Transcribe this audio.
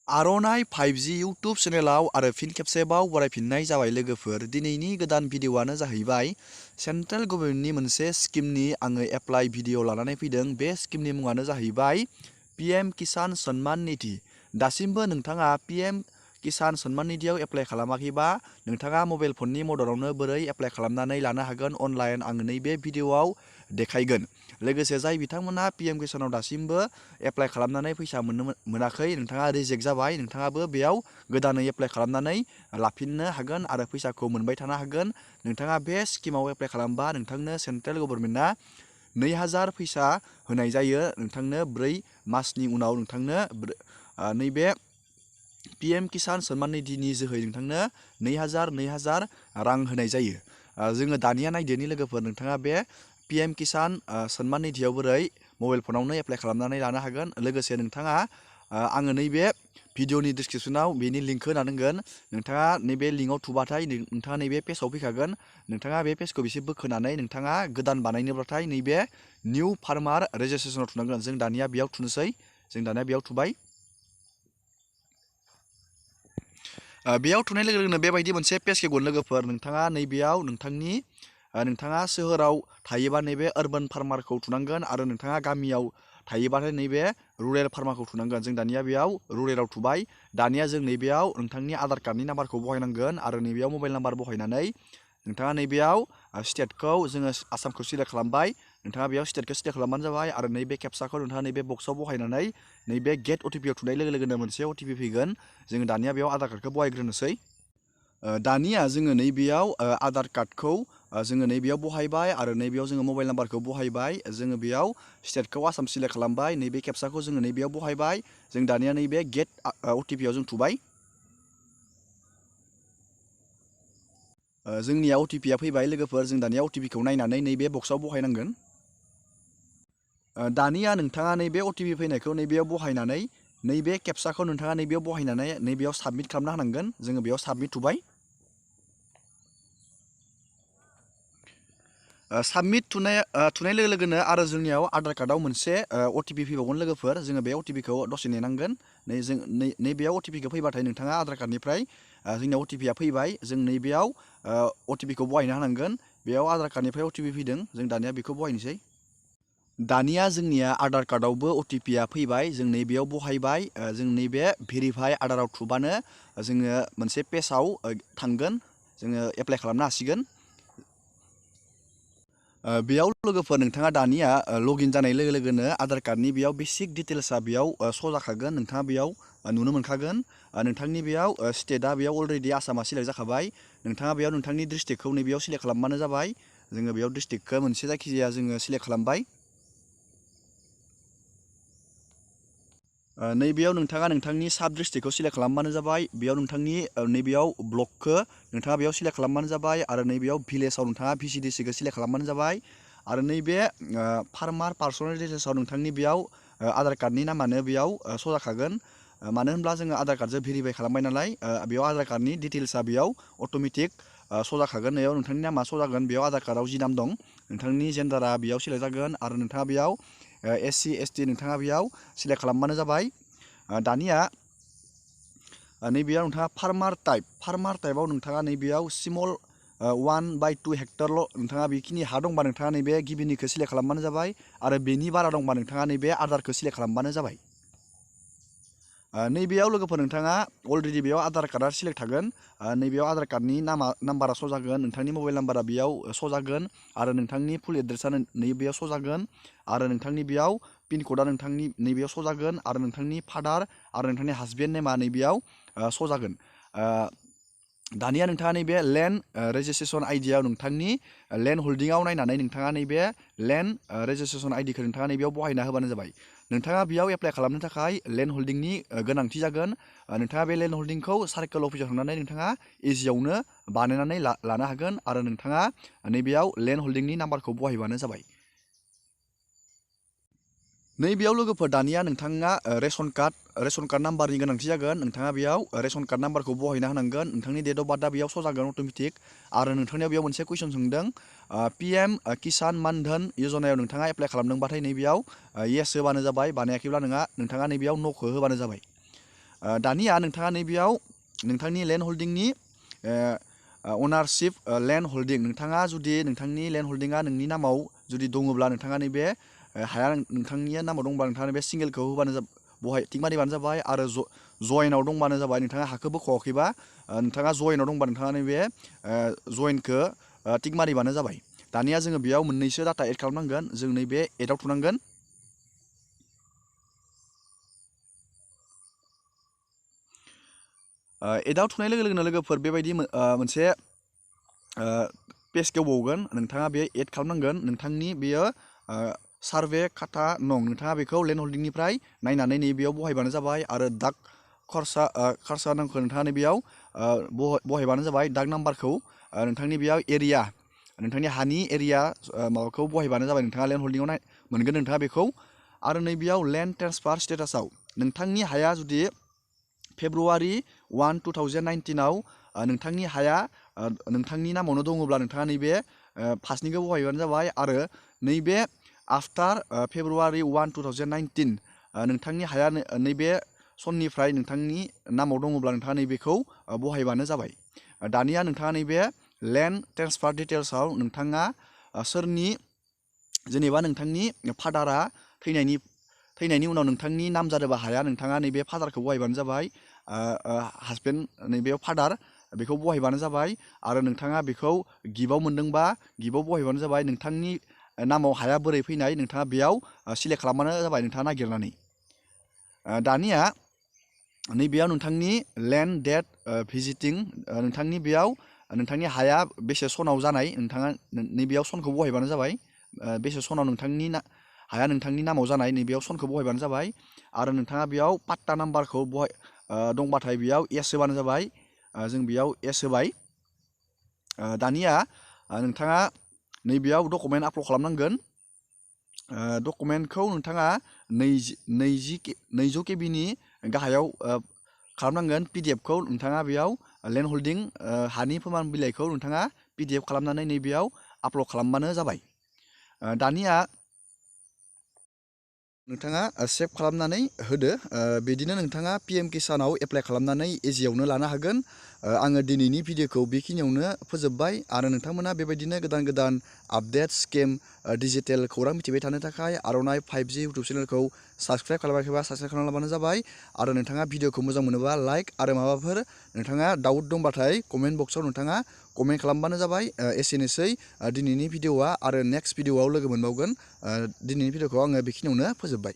आर'नाइ 5G YouTube चेनेलाव आरो फिन खेबसेबाव बरायफिननाय जाबाय लोगोफोर। दिनैनि गोदान भिडिअ'आनो जाहैबाय सेन्ट्रेल गभर्नमेन्टनि मोनसे स्किमनि आङो एप्लाइ भिडिअ' लानानै फैदों। बे स्किमनि मुङानो जाहैबाय PM किसान सन्मान निधि। दासिमबो नोंथाङा PM किसान सन्मान निधियाव एप्लाइ खालामाखैबा नोंथाङा मबाइल फननि मददावनो बोरै एप्लाइ खालामनानै लानो हागोन अनलाइन आङो नैबे भिडिअ'आव देखायगोन। लोगोसे जाय बिथांमोना PM किसानाव दासिमबो एप्लाइ खालामनानै फैसा मोनाखै, नोंथाङा रिजेक्ट जाबाय, नोंथाङाबो बेयाव गोदानै एप्लाइ खालामनानै लाफिननो हागोन आरो फैसाखौ मोनबाय थानो हागोन। नोंथाङा बे स्किमाव एप्लाइ खालामबा नोंथांनो सेन्ट्रेल गभर्नमेन्टआ 2000 फैसा होनाय जायो। नोंथांनो 4 मासनि उनाव नोंथांनो नैबे PM किसान सन्मान निधिनि जोहै नोंथांनो 2000 रां होनाय जायो। जोङो दानिया नायदोनि लोगोफोर, नोंथाङा बे PM किसान सन्मान निधियाव बोरै मबाइल फनावनो एप्लाइ खालामनानै लानो हागोन। लोगोसे नोंथाङा आङो नैबे भिडिअ'नि डिसक्रिपसनाव बेनि लिंकखौ होना दोनगोन। नोंथाङा नैबे लिंकआव थुबाथाय नोंथाङा नैबे पेजआव फैखागोन। नोंथाङा बे पेजखौ एसे बोखोनानै नोंथाङा गोदान बानायनोब्लाथाय नैबे निउ फार्मार रेजिस्ट्रेसनाव थुनांगोन। जों दानिया बेयाव थुनोसै। जों दानिया बेयाव थुबाय। बेयाव थुनाय लोगो लोगोनो बेबायदि मोनसे पेज फैगोन लोगोफोर। नोंथाङा नैबेयाव नोंथाङा सोहोराव थायोबा नैबे अर्बान फार्मारखौ थुनांगोन आरो नोंथाङा गामियाव थायोबाथाय नैबे रुरेल फार्मारखौ थुनांगोन। जों दानिया बेयाव रुरेलाव थुबाय। दानिया जों नैबेयाव नोंथांनि आधार कार्डनि नाम्बारखौ बहायनांगोन आरो नैबेयाव मबाइल नाम्बार बहायनानै नोंथाङा नैबेयाव स्टेटखौ जोङो आसामखौ सिलेक्ट खालामबाय। नोंथाङा बेयाव स्टेटखौ सिलेक्ट खालामबानो जाबाय आरो नैबे केपसाखौ नोंथाङा नैबे बक्सआव बहायनानै नैबे गेट OTP आव थुनाय लोगो लोगोनो मोनसे OTP फैगोन। जोङो दानिया बेयाव आधार कार्डखौ बहायग्रोनोसै। दानिया जोङो नैबेयाव आधार कार्डखौ जोङो नैबेयाव बहायबाय आरो नैबेयाव जोङो मबाइल नाम्बारखौ बहायबाय। जोङो बेयाव स्टेटखौ आसाम सिलेक्ट खालामबाय। नैबे केपसाखौ जोङो नैबेयाव बहायबाय। जों दानिया नैबे गेट OTP आव जों थुबाय। जोंनिया OTP आ फैबाय लोगोफोर। जों दानिया OTP खौ नायनानै नैबे बक्सआव बहायनांगोन। दानिया नोंथाङा नैबे OTP फैनायखौ नैबेयाव बहायनानै नैबे केपसाखौ नोंथाङा नैबेयाव बहायनानै नैबेयाव साबमिट खालामना होनांगोन। जोङो बेयाव साबमिट थुबाय। साबमिट थुनाय लोगो लोगोनो आरो जोंनियाव आधार कार्डआव मोनसे OTP फैबावगोन लोगोफोर। जोङो बे OTP खौ दसे नेनांगोन। नैबेयाव OTP खौ फैबाथाय नोंथाङा आधार कार्डनिफ्राय जोंनियाव OTP आ फैबाय। जों नैबेयाव OTP खौ बहायना होनांगोन। बेयाव आधार कार्डनिफ्राय OTP फैदों। जों दानिया बेखौ बहायनोसै। दानिया जोंनिया आधार कार्डआवबो OTP आ फैबाय। जों नैबेयाव बहायबाय। जों नैबे भेरिफाइ आधाराव थुबानो जोङो मोनसे पेजआव थांगोन। जोङो एप्लाइ खालामनो हासिगोन। बेयाव लोगोफोर नोंथाङा दानिया लगइन जानाय लोगो लोगोनो आधार कार्डनि बेयाव बेसिक डिटेल्सआ बेयाव श' जाखागोन। नोंथाङा बेयाव नुनो मोनखागोन। नोंथांनि बेयाव स्टेटआ बेयाव अलरेडि आसामा सिलेक्ट जाखाबाय। नोंथाङा बेयाव नोंथांनि डिस्ट्रिक्टखौ नैबेयाव सिलेक्ट खालामबानो जाबाय। जोङो बेयाव डिस्ट्रिक्टखौ मोनसे जायखिजाया जोङो सिलेक्ट खालामबाय। नैबेयाव नोंथाङा नोंथांनि साब डिस्ट्रिक्टखौ सिलेक्ट खालामबानो जाबाय। बेयाव नोंथांनि नैबेयाव ब्लकखौ नोंथाङा बेयाव सिलेक्ट खालामबानो जाबाय आरो नैबेयाव भिलेजाव नोंथाङा VCDC खौ सिलेक्ट खालामबानो जाबाय आरो नैबे फार्मार पार्सनेल डिटेल्सआव नोंथांनि बेयाव आधार कार्डनि नामानो बेयाव श' जाखागोन। मानो होनब्ला जोङो आधार कार्डजों भेरिफाइ खालामबाय नालाय, बेयाव आधार कार्डनि डिटेल्सआ बेयाव अट'मेटिक श' जाखागोन। बेयाव नोंथांनि नामा श' जागोन। बेयाव आधार कार्डआव जि नाम दं नोंथांनि जेन्डारा बेयाव सिलेक्ट जागोन आरो नोंथाङा बेयाव SC ST नोंथाङा बेयाव सिलेक्ट खालामबानो जाबाय। दानिया नैबेयाव नोंथाङा फार्मार टाइपआव नोंथाङा नैबेयाव स्मल 1/2 हेक्टरल' नोंथाङा बेखिनि हा दंबा नोंथाङा नैबे गिबिनिखौ सिलेक्ट खालामबानो जाबाय आरो बेनि बारा दंबा नोंथाङा नैबे आधारखौ सिलेक्ट खालामबानो जाबाय। नैबेयाव लोगोफोर नोंथाङा अलरेडि बेयाव आधार कार्डआ सिलेक्ट थागोन। नैबेयाव आधार कार्डनि नाम्बारा श' जागोन। नोंथांनि मबाइल नाम्बारा बेयाव श' जागोन आरो नोंथांनि फुल एड्रेसआ नैबेयाव श' जागोन आरो नोंथांनि बेयाव पिन क'डआ नोंथांनि नैबेयाव श' जागोन आरो नोंथांनि फादार आरो नोंथांनि हासबेन्ड नेमा नैबेयाव श' जागोन। दानिया नोंथाङा नैबे लेन्ड रेजिस्ट्रेसन आइडियाव नोंथांनि लेन्ड हल्डिंआव नायनानै नोंथाङा नैबे लेन्ड रेजिस्ट्रेसन आइडिखौ नोंथाङा नैबेयाव बहायना होबानो जाबाय। नोंथाङा बेयाव एप्लाइ खालामनो थाखाय लेन्ड हल्डिंनि गोनांथि जागोन। नोंथाङा बे लेन्ड हल्डिंखौ सार्कोल अफिसाव थांनानै नोंथाङा इजियावनो बानायनानै लानो हागोन आरो नोंथाङा नैबेयाव लेन्ड हल्डिंनि नाम्बारखौ बहायबानो जाबाय। नैबेयाव लोगोफोर दानिया नोंथाङा रेशन कार्ड नाम्बारनि गोनांथि जागोन। नोंथाङा बेयाव रेशन कार्ड नाम्बारखौ बहायना होनांगोन। नोंथांनि डेट अफ बार्थआ बेयाव श' जागोन अट'मेटिक आरो नोंथांनियाव बेयाव मोनसे कुइसन सोंदों PM किसान मान धन यजनायाव नोंथाङा एप्लाइ खालामदोंबाथाय नैबेयाव येस होबानो जाबाय। बानायाखैब्ला नोंथाङा नैबेयाव न'खौ होबानो जाबाय। दानिया नोंथाङा नैबेयाव नोंथांनि लेन्ड हल्डिंनि अनारशिप लेन्ड हल्डिं नोंथाङा जुदि नोंथांनि लेन्ड हल्डिंआ नोंनि नामाव जुदि दङब्ला नोंथाङा नैबे हाया नोंथांनि नामाव दंबा नोंथाङा बे सिंगेलखौ होबानो बहाय टिक मारिबानो जाबाय आरो जयेनाव दंबानो जाबाय नोंथाङा हाखौ बोख'वाखैबा नोंथाङा जयेनाव दंबा नोंथाङा नैबे जयेनखौ टिक मारिबानो जाबाय। दानिया जोङो बेयाव मोननैसो डाटा एड खालामनांगोन जों नैबे एडआव थुनांगोन। एडआव थुनाय लोगो लोगोनो लोगोफोर बेबायदि मोनसे पेज गेवबावगोन नोंथाङा बे एड खालामनांगोन नोंथांनि बेयो सार्भे खाथा नं नोंथाङा बेखौ लेन्ड हल्डिंनिफ्राय नायनानै नैबेयाव बहायबानो जाबाय आरो दाग खरसा नामखौ नोंथाङा नैबेयाव बहायबानो जाबाय। दाग नाम्बारखौ नोंथांनि बेयाव एरिया नोंथांनि हानि एरिया माबाखौ बहायबानो जाबाय नोंथाङा लेन्ड हल्डिंआव मोनगोन नोंथाङा बेखौ। आरो नैबेयाव लेन्ड ट्रेन्सफार स्टेटासाव नोंथांनि हाया जुदि फेब्रुवारि 1, 2019 नोंथांनि हाया नोंथांनि नामावनो दङब्ला नोंथाङा नैबे फार्स्टनिखौ बहायबानो जाबाय आरो नैबे आफ्टार फेब्रुवारि 1, 2019 नोंथांनि हाया नैबे सननिफ्राय नोंथांनि नामाव दङब्ला नोंथाङा नैबेखौ बहायबानो जाबाय। दानिया नोंथाङा नैबे लेन्ड ट्रेन्सफार डिटेल्सआव नोंथाङा सोरनि जेनेबा नोंथांनि फादारा थैनायनि उनाव नोंथांनि नाम जादोंबा हाया नोंथाङा नैबे फादारखौ बहायबानो जाबाय। हासबेन्ड नैबे फादार बेखौ बहायबानो जाबाय आरो नोंथाङा बेखौ गिफ्टआव मोनदोंबा गिफ्टआव बहायबानो जाबाय। नोंथांनि नामाव हाया बोरै फैनाय नोंथाङा बेयाव सिलेक्ट खालामबानो जाबाय नोंथाङा नागिरनानै। दानिया नैबेयाव नोंथांनि लेन्ड डेट भिजिटिं नोंथांनि बेयाव नोंथांनि हाया बेसे सनाव जानाय नोंथाङा नैबेयाव सनखौ बहायबानो जाबाय। बेसे सनाव नोंथांनि हाया नोंथांनि नामाव जानाय नैबेयाव सनखौ बहायबानो जाबाय आरो नोंथाङा बेयाव पाट्टा नाम्बारखौ दंबाथाय बेयाव एस होबानो जाबाय। जों बेयाव एस होबाय। दानिया नोंथाङा नैबेयाव डकुमेन्ट आपल'ड खालामनांगोन। डकुमेन्टखौ नोंथाङा 200 केबिनि गाहायाव खालामनांगोन। पिडिएफखौ नोंथाङा बेयाव लेन्ड हल्डिं हानि फोरमान बिलाइखौ नोंथाङा पिडिएफ खालामनानै नैबेयाव आपल'ड खालामबानो जाबाय। दानिया नोंथाङा सेभ खालामनानै होदो। बिदिनो नोंथाङा PMkisanआव एप्लाइ खालामनानै इजियावनो लानो हागोन। आङो दिनैनि भिडिअखौ बेखिनियावनो फोजोबबाय आरो नोंथांमोना बेबायदिनो गोदान गोदान आपडेट स्किम डिजिटेल खौरां मिथिबाय थानो थाखाय आर'नाइ 5G इउटुब चेनेलखौ साबस्क्राइब खालामाखैबा साबस्क्राइब खालामना लाबानो जाबाय आरो नोंथाङा भिडिअखौ मोजां मोनोबा लाइक आरो माबाफोर नोंथाङा डाउट दंबाथाय कमेन्ट बक्सआव नोंथाङा कमेन्ट खालामबानो जाबाय। एसेनोसै दिनैनि भिडिअआ आरो नेक्स्ट भिडिअआव लोगो मोनबावगोन। दिनैनि भिडिअखौ आङो बेखिनियावनो फोजोबबाय।